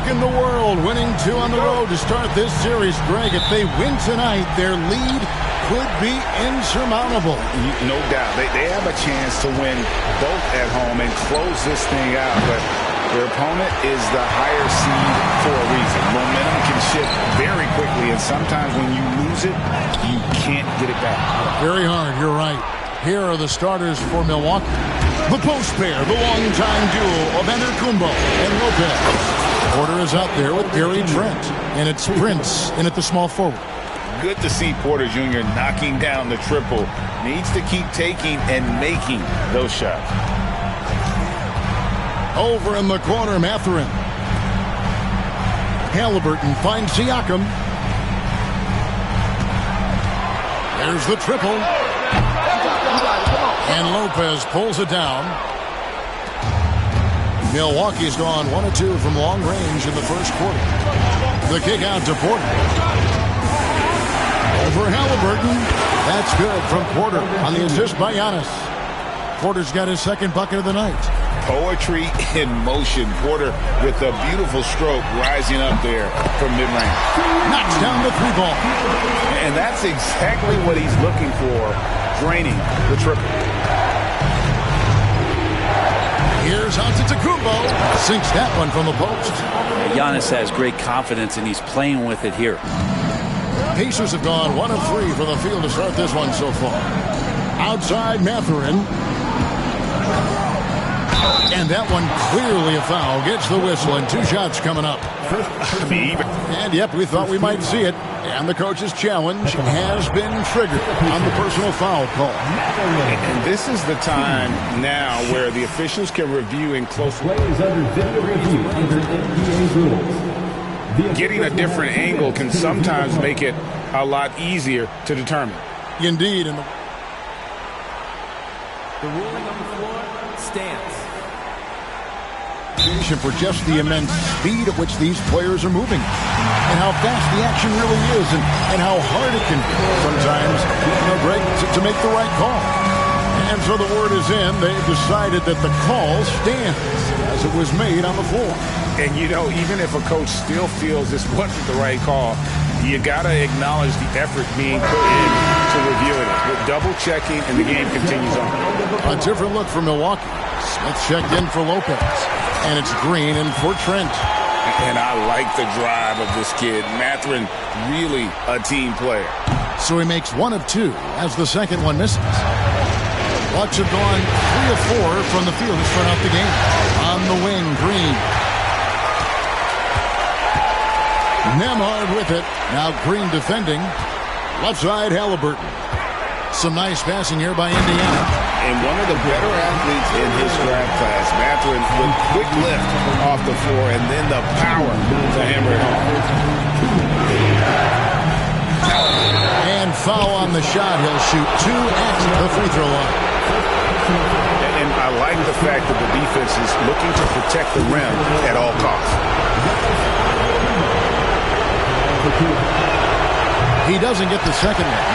in the world, winning 2 on the road to start this series. Greg, if they win tonight, their lead could be insurmountable. No doubt. They have a chance to win both at home and close this thing out, but their opponent is the higher seed for a reason. Momentum can shift very quickly, and sometimes when you lose it, you can't get it back. Very hard, you're right. Here are the starters for Milwaukee. The post pair, the longtime duo of Antetokounmpo and Lopez. Porter is out there with Gary Trent, and it's Prince in at the small forward. Good to see Porter Jr. knocking down the triple. Needs to keep taking and making those shots. Over in the corner, Mathurin. Halliburton finds Siakam. There's the triple. And Lopez pulls it down. Milwaukee's gone 1 of 2 from long range in the first quarter. The kick out to Porter. Over Halliburton. That's good from Porter on the assist by Giannis. Porter's got his second bucket of the night. Poetry in motion. Porter with a beautiful stroke rising up there from mid-range. Knocks down the 3-ball. And that's exactly what he's looking for, draining the triple. Here's Antetokounmpo. Sinks that one from the post. Giannis has great confidence, and he's playing with it here. Pacers have gone 1 of 3 from the field to start this one so far. Outside Mathurin. And that one clearly a foul. Gets the whistle, and 2 shots coming up. And yep, we thought we might see it. And the coach's challenge has been triggered on the personal foul call. And this is the time now where the officials can review in close plays under video review under NBA rules. Getting a different angle can sometimes make it a lot easier to determine. Indeed. And the ruling on the floor stands. For just the immense speed at which these players are moving and how fast the action really is and how hard it can be sometimes, Greg, to make the right call. And so the word is in. They've decided that the call stands as it was made on the floor. And, even if a coach still feels this wasn't the right call, you got to acknowledge the effort being put in to reviewing it. With double-checking, and the game continues on. A different look for Milwaukee. Smith checked in for Lopez. And it's Green in for Trent. And I like the drive of this kid. Mathurin, really a team player. So he makes 1 of 2 as the second one misses. Bucks have gone 3 of 4 from the field to start out the game. On the wing, Green. Nembhard with it. Now Green defending. Left side, Halliburton. Some nice passing here by Indiana. And one of the better athletes in his draft class, Mathurin, with quick lift off the floor and then the power to hammer it home. And foul on the shot. He'll shoot 2 at the free throw line. And I like the fact that the defense is looking to protect the rim at all costs. He doesn't get the second one.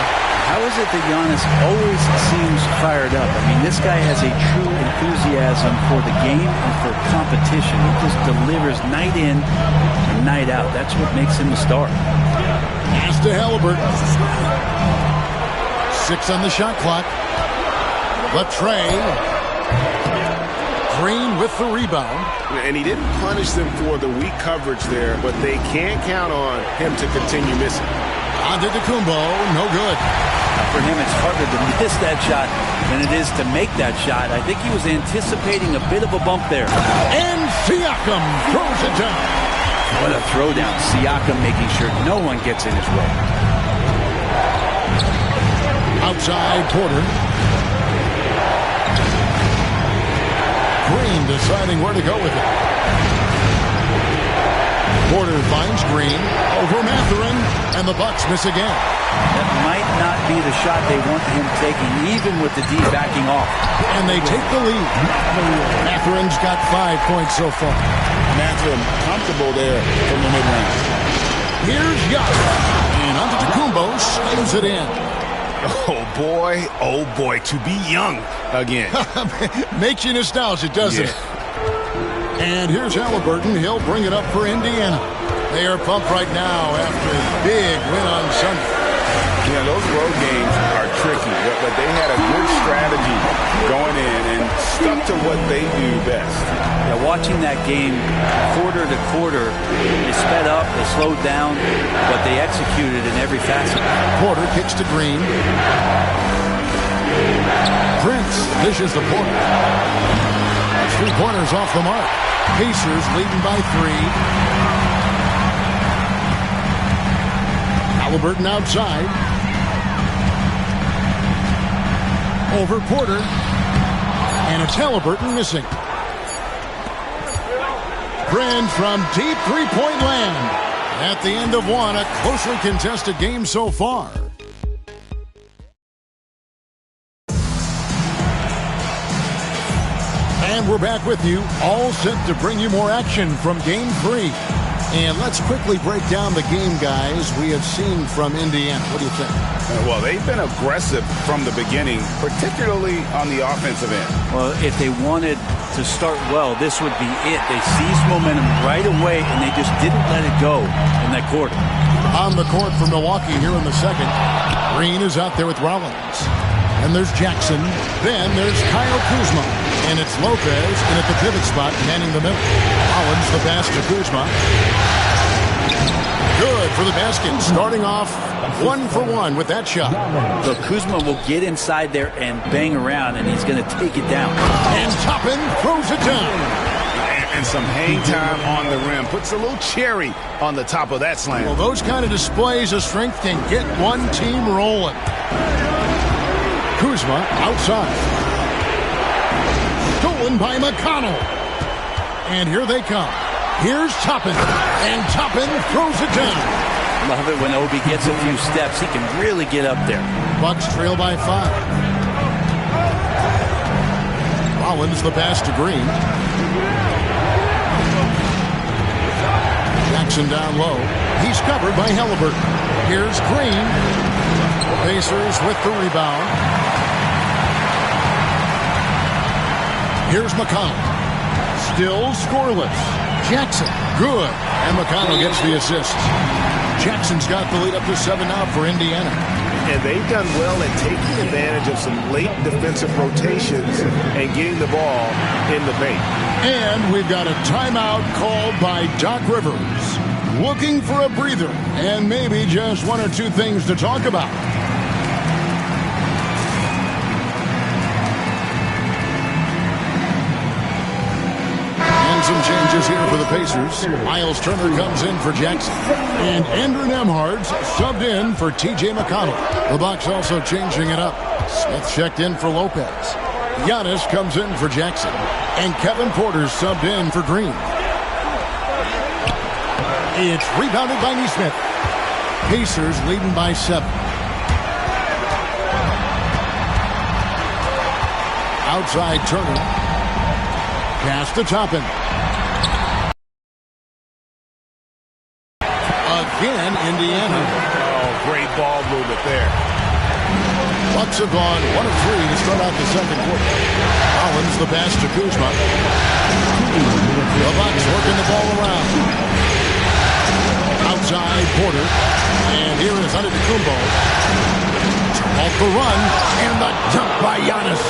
How is it that Giannis always seems fired up? I mean, this guy has a true enthusiasm for the game and for competition. He just delivers night in and night out. That's what makes him a star. Pass to Halliburton. 6 on the shot clock. Latrey. Green with the rebound. And he didn't punish them for the weak coverage there, but they can't count on him to continue missing. Antetokounmpo, no good. For him, it's harder to miss that shot than it is to make that shot. I think he was anticipating a bit of a bump there. And Siakam throws it down. What a throwdown. Siakam making sure no one gets in his way. Outside, Porter. Green deciding where to go with it. Porter finds Green over Mathurin, and the Bucks miss again. That might not be the shot they want him taking, even with the D backing off. And they take the lead. Mathurin's got 5 points so far. Mathurin comfortable there from the mid-range. Here's Giannis, and Antetokounmpo slams it in. Oh boy, to be young again. Makes you nostalgic, doesn't it? And here's Halliburton. He'll bring it up for Indiana. They are pumped right now after a big win on Sunday. Yeah, those road games are tricky, but they had a good strategy going in and stuck to what they do best. Yeah, watching that game quarter to quarter, they sped up, they slowed down, but they executed in every facet. Porter kicks to Green. Prince dishes the Porter. 3-pointers off the mark. Pacers leading by 3. Halliburton outside. Over Porter. And it's Halliburton missing. Friend from deep three-point land. At the end of one, a closely contested game so far. And we're back with you, all set to bring you more action from Game 3. And let's quickly break down the game, guys, we have seen from Indiana. What do you think? Well, they've been aggressive from the beginning, particularly on the offensive end. Well, if they wanted to start well, this would be it. They seized momentum right away, and they just didn't let it go in that quarter. On the court for Milwaukee here in the second. Green is out there with Rollins. And there's Jackson. Then there's Kyle Kuzma. And it's Lopez in at the pivot spot, manning the middle. Rollins the pass to Kuzma. Good for the basket. Starting off 1 for 1 with that shot. So Kuzma will get inside there and bang around, and he's going to take it down. And Toppin throws it down. And some hang time on the rim. Puts a little cherry on the top of that slam. Well, those kind of displays of strength can get one team rolling. Kuzma outside. Stolen by McConnell. And here they come. Here's Toppin. And Toppin throws it down. Love it when Obi gets a few steps. He can really get up there. Bucks trail by 5. Rollins the pass to Green. Jackson down low. He's covered by Halliburton. Here's Green. Pacers with the rebound. Here's McConnell. Still scoreless. Jackson, good. And McConnell gets the assist. Jackson's got the lead up to 7 now for Indiana. And they've done well at taking advantage of some late defensive rotations and getting the ball in the paint. And we've got a timeout called by Doc Rivers. Looking for a breather and maybe just 1 or 2 things to talk about. Some changes here for the Pacers. Miles Turner comes in for Jackson. And Andrew Nembhard's subbed in for T.J. McConnell. The Bucks also changing it up. Smith checked in for Lopez. Giannis comes in for Jackson. And Kevin Porter subbed in for Green. It's rebounded by Nesmith. Pacers leading by 7. Outside Turner. Pass to Toppin. Again, Indiana. Oh, great ball movement there. Bucks have gone 1 of 3 to start out the second quarter. Rollins the pass to Kuzma. The Bucks working the ball around. Outside Porter. And here is Antetokounmpo. Off the run. And the dunk by Giannis.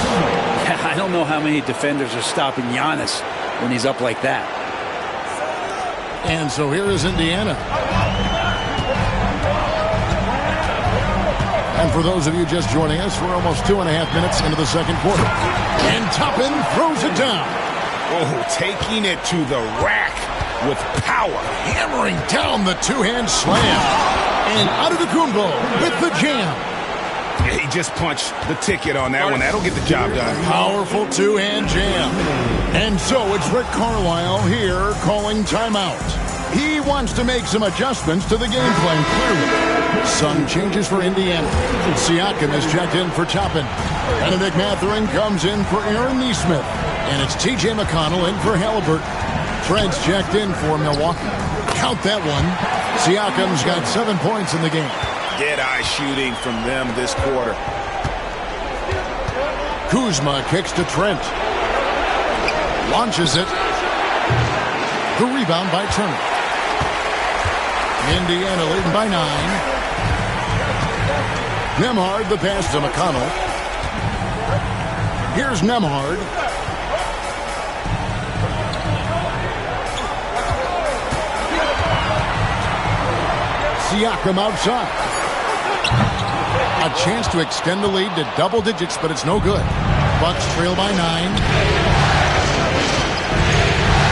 I don't know how many defenders are stopping Giannis when he's up like that. And so here is Indiana. And for those of you just joining us, we're almost 2.5 minutes into the second quarter. And Toppin throws it down. Oh, taking it to the rack with power. Hammering down the two-hand slam. And Antetokounmpo with the jam. He just punched the ticket on that one. That'll get the job done. Powerful two-hand jam. And so it's Rick Carlisle here calling timeout. He wants to make some adjustments to the game plan, clearly. Some changes for Indiana. Siakam is checked in for Toppin. Benedict Mathurin comes in for Aaron Nesmith. And it's T.J. McConnell in for Halliburton. Trent's checked in for Milwaukee. Count that one. Siakam's got 7 points in the game. Dead-eye shooting from them this quarter. Kuzma kicks to Trent. Launches it. rebound by Turner. Indiana leading by 9. Nembhard the pass to McConnell. Here's Nembhard. Siakam outside. A chance to extend the lead to double digits, but it's no good. Bucks trail by 9.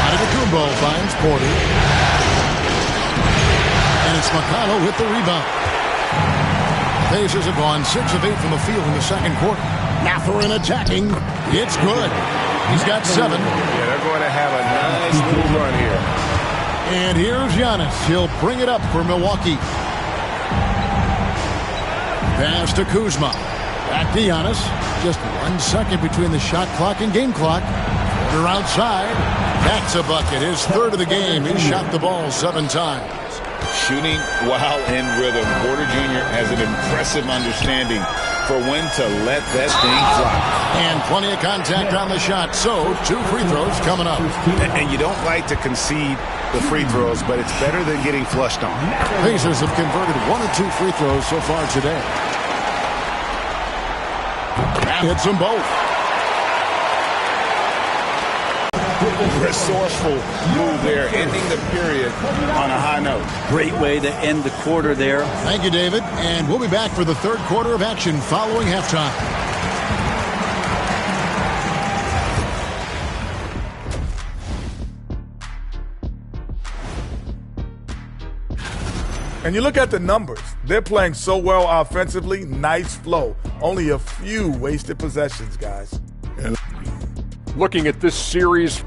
Antetokounmpo finds Porter. And it's McConnell with the rebound. Pacers have gone 6 of 8 from the field in the second quarter. Mathurin attacking. It's good. He's got 7. Yeah, they're going to have a nice little run here. And here's Giannis. He'll bring it up for Milwaukee. Pass to Kuzma. Back to Giannis. Just 1 second between the shot clock and game clock. They're outside. That's a bucket. His third of the game. He shot the ball 7 times. Shooting while in rhythm. Porter Jr. has an impressive understanding for when to let that thing fly. And plenty of contact on the shot. So 2 free throws coming up. And you don't like to concede the free throws, but it's better than getting flushed on. Pacers have converted 1 or 2 free throws so far today. And hits them both. Resourceful move there, ending the period on a high note. Great way to end the quarter there. Thank you, David. And we'll be back for the third quarter of action following halftime. And you look at the numbers. They're playing so well offensively. Nice flow. Only a few wasted possessions, guys. Looking at this series,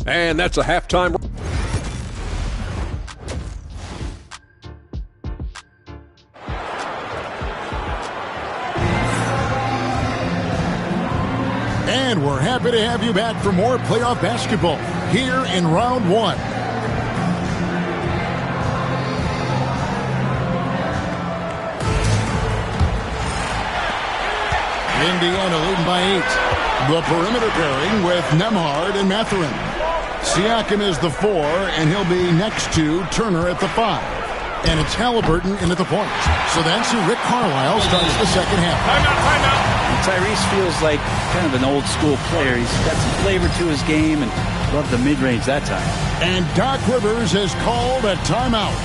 and that's a halftime. And we're happy to have you back for more playoff basketball here in round 1. Indiana leading by 8. The perimeter pairing with Nembhard and Mathurin. Siakam is the 4, and he'll be next to Turner at the 5. And it's Halliburton in at the point. So that's who Rick Carlisle starts the second half. And Tyrese feels like kind of an old school player. He's got some flavor to his game and loved the mid-range that time. And Doc Rivers has called a timeout.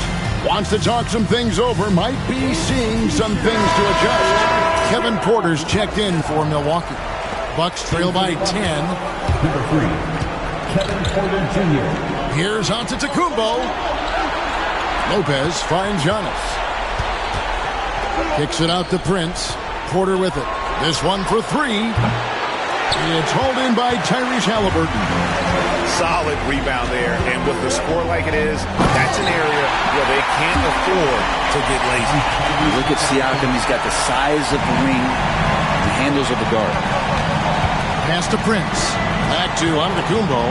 Wants to talk some things over. Might be seeing some things to adjust. Kevin Porter's checked in for Milwaukee. Bucks trail by 10. Number 3, Kevin Porter Jr. Here's Antetokounmpo. Lopez finds Giannis. Kicks it out to Prince. Porter with it. This one for 3. It's hauled in by Tyrese Halliburton. Solid rebound there, and with the score like it is, that's an area where they can't afford to get lazy. Look at Siakam. He's got the size of the wing, the handles of the guard. Pass to Prince. Back to Antetokounmpo.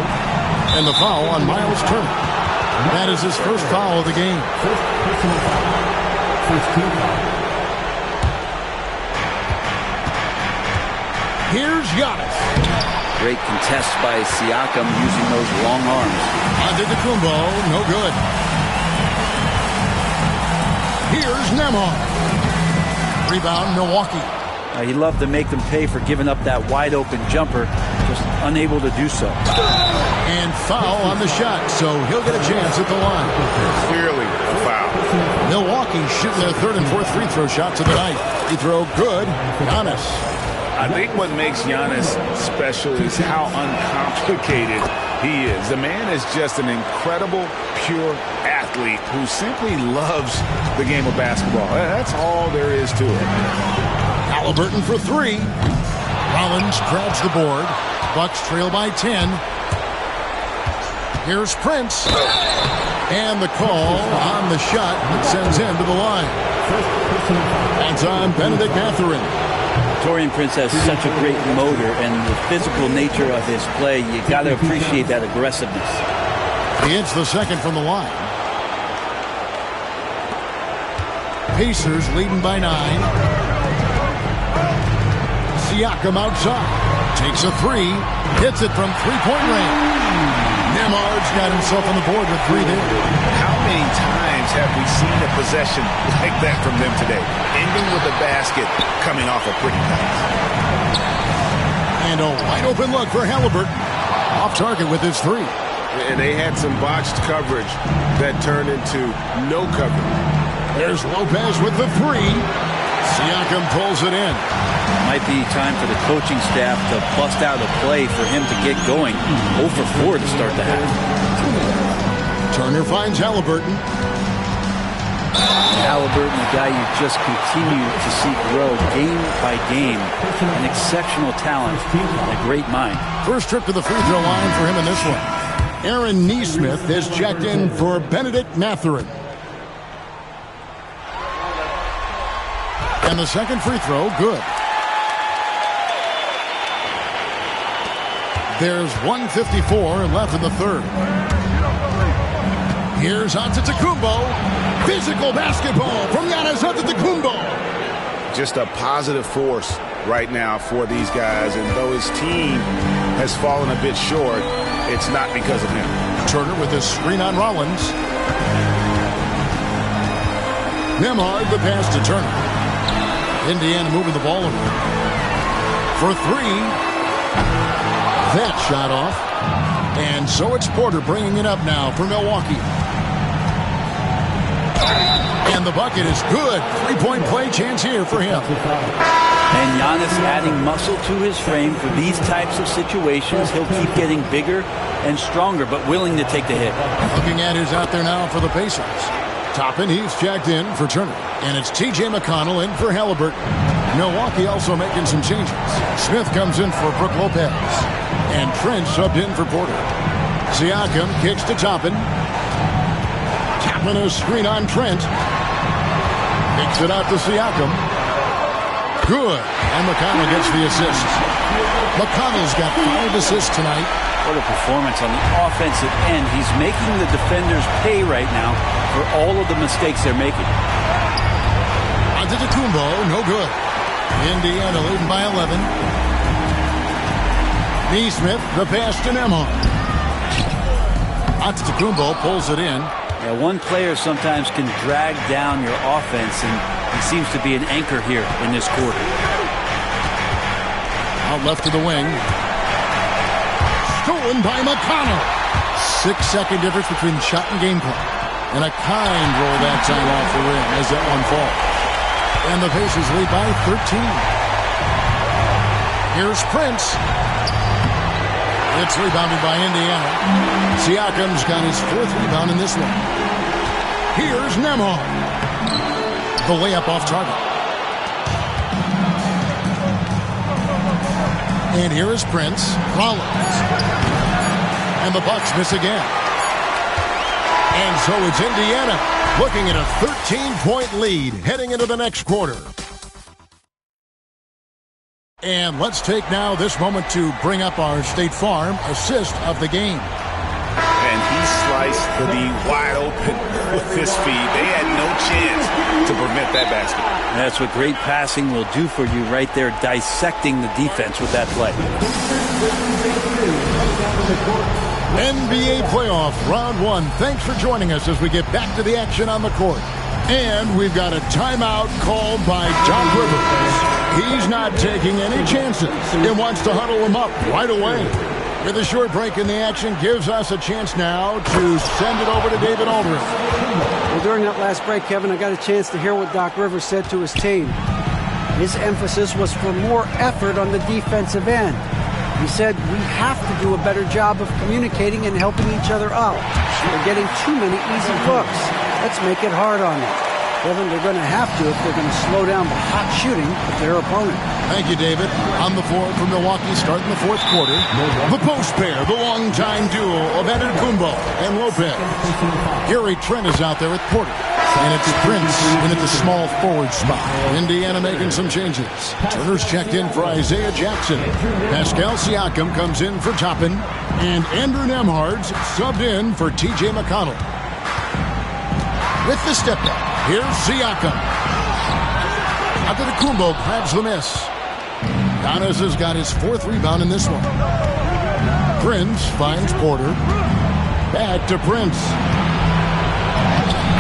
And the foul on Miles Turner. That is his first foul of the game. First personal foul. First team foul. Here's Giannis. Great contest by Siakam using those long arms. Antetokounmpo, no good. Here's Nembhard. Rebound, Milwaukee. He loved to make them pay for giving up that wide-open jumper, just unable to do so. And foul on the shot, so he'll get a chance at the line. Clearly a foul. Milwaukee shooting their third and fourth free throw shots of the night. Free throw good. Giannis. I think what makes Giannis special is how uncomplicated he is. The man is just an incredible, pure athlete who simply loves the game of basketball. That's all there is to it. Halliburton for 3. Rollins grabs the board. Bucks trail by 10. Here's Prince. And the call on the shot that sends him to the line. That's on Benedict Mathurin. Taurean Prince has such a great motor, and the physical nature of his play, you got to appreciate that aggressiveness. He hits the second from the line. Pacers leading by 9. Siakam outside. Takes a 3. Hits it from three-point range. Nemhard's got himself on the board with 3 there. How many times have we seen a possession like that from them today? Ending with a basket, coming off a pretty pass. And a wide open look for Halliburton. Off target with his 3. And they had some botched coverage that turned into no coverage. There's Lopez with the 3. Siakam pulls it in. Might be time for the coaching staff to bust out a play for him to get going. 0 for 4 to start the half. Turner finds Halliburton. Halliburton, the guy you just continue to see grow game by game. An exceptional talent and a great mind. First trip to the free throw line for him in this one. Aaron Nesmith is checked in for Benedict Mathurin. And the second free throw, good. There's 1:54 left in the third. Here's Antetokounmpo. Physical basketball from Giannis Antetokounmpo. Just a positive force right now for these guys. And though his team has fallen a bit short, it's not because of him. Turner with his screen on Rollins. Nemhard the pass to Turner. Indiana moving the ball over. For 3. That shot off. And so it's Porter bringing it up now for Milwaukee. And the bucket is good. 3-point play chance here for him. And Giannis adding muscle to his frame for these types of situations. He'll keep getting bigger and stronger, but willing to take the hit. Looking at who's out there now for the Pacers. Toppin, he's checked in for Turner. And it's T.J. McConnell in for Halliburton. Milwaukee also making some changes. Smith comes in for Brook Lopez. And Trent subbed in for Porter. Siakam kicks to Toppin. Toppin a screen on Trent. Kicks it out to Siakam. Good. And McConnell gets the assist. McConnell's got 5 assists tonight. What a performance on the offensive end. He's making the defenders pay right now for all of the mistakes they're making. Antetokounmpo, no good. Indiana leading by 11. Nesmith, the pass to Nemhard. Antetokounmpo pulls it in. Yeah, one player sometimes can drag down your offense, and he seems to be an anchor here in this quarter. Out left to the wing. Stolen by McConnell. 6-second difference between shot and game clock. And a kind roll that time off the rim as that one falls. And the Pacers lead by 13. Here's Prince. It's rebounded by Indiana. Siakam's got his 4th rebound in this one. Here's Nemhard. The layup off target. And here is Prince. Rollins. And the Bucks miss again. And so it's Indiana looking at a 13-point lead heading into the next quarter. And let's take now this moment to bring up our State Farm assist of the game. And he sliced the wide open with his feet. They had no chance to prevent that basket. And that's what great passing will do for you right there, dissecting the defense with that play. NBA playoff round 1. Thanks for joining us as we get back to the action on the court. And we've got a timeout called by Doc Rivers. He's not taking any chances and wants to huddle them up right away. With a short break in the action, gives us a chance now to send it over to David Aldridge. Well, during that last break, Kevin, I got a chance to hear what Doc Rivers said to his team. His emphasis was for more effort on the defensive end. He said, we have to do a better job of communicating and helping each other out. They're getting too many easy looks. Let's make it hard on them. Kevin, they're going to have to if they're going to slow down the hot shooting of their opponent. Thank you, David. On the floor for Milwaukee starting the 4th quarter. The post pair, the longtime duo of Antetokounmpo and Lopez. Gary Trent is out there with Porter. And it's Prince in at the small forward spot. Indiana making some changes. Turner's checked in for Isaiah Jackson. Pascal Siakam comes in for Toppin. And Andrew Nemhard's subbed in for T.J. McConnell. With the step back, here's Siakam. Antetokounmpo grabs the miss. Giannis has got his 4th rebound in this one. Prince finds Porter. Back to Prince.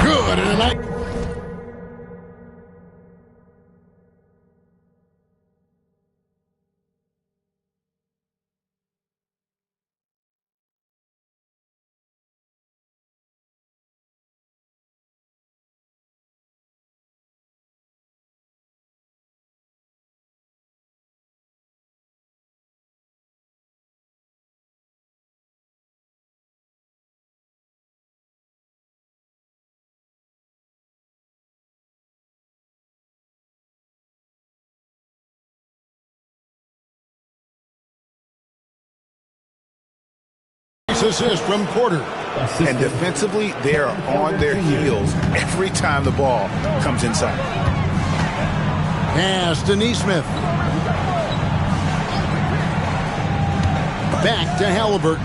Good. And a night. Assist from Porter. And defensively, they are on their heels every time the ball comes inside. Pass to Neesmith. Back to Halliburton.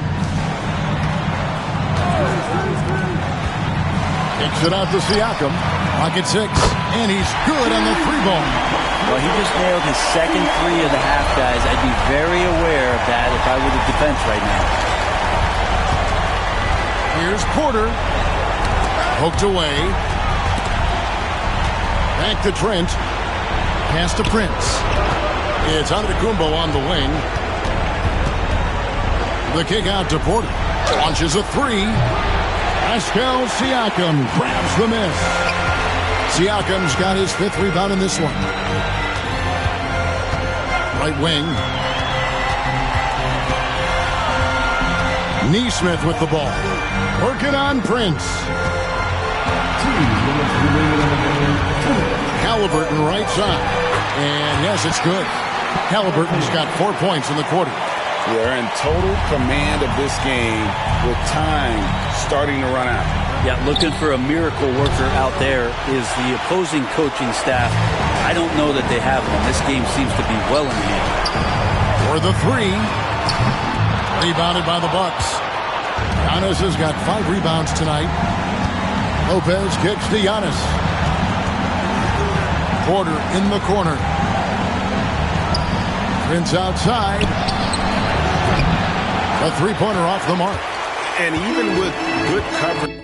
Kicks it out to Siakam. Pocket 6. And he's good on the 3-ball. Well, he just nailed his second 3 of the half, guys. I'd be very aware of that if I were the defense right now. Here's Porter. Poked away. Back to Trent. Pass to Prince. It's Antetokounmpo on the wing. The kick out to Porter. Launches a 3. Pascal Siakam grabs the miss. Siakam's got his 5th rebound in this one. Right wing. Neesmith with the ball. Working on Prince. Halliburton right side. And yes, it's good. Halliburton's got 4 points in the quarter. They're in total command of this game with time starting to run out. Yeah, looking for a miracle worker out there is the opposing coaching staff. I don't know that they have one. This game seems to be well in hand. For the 3. Rebounded by the Bucks. Giannis has got 5 rebounds tonight. Lopez kicks to Giannis. Porter in the corner. Prince outside. A 3-pointer off the mark. And even with good coverage.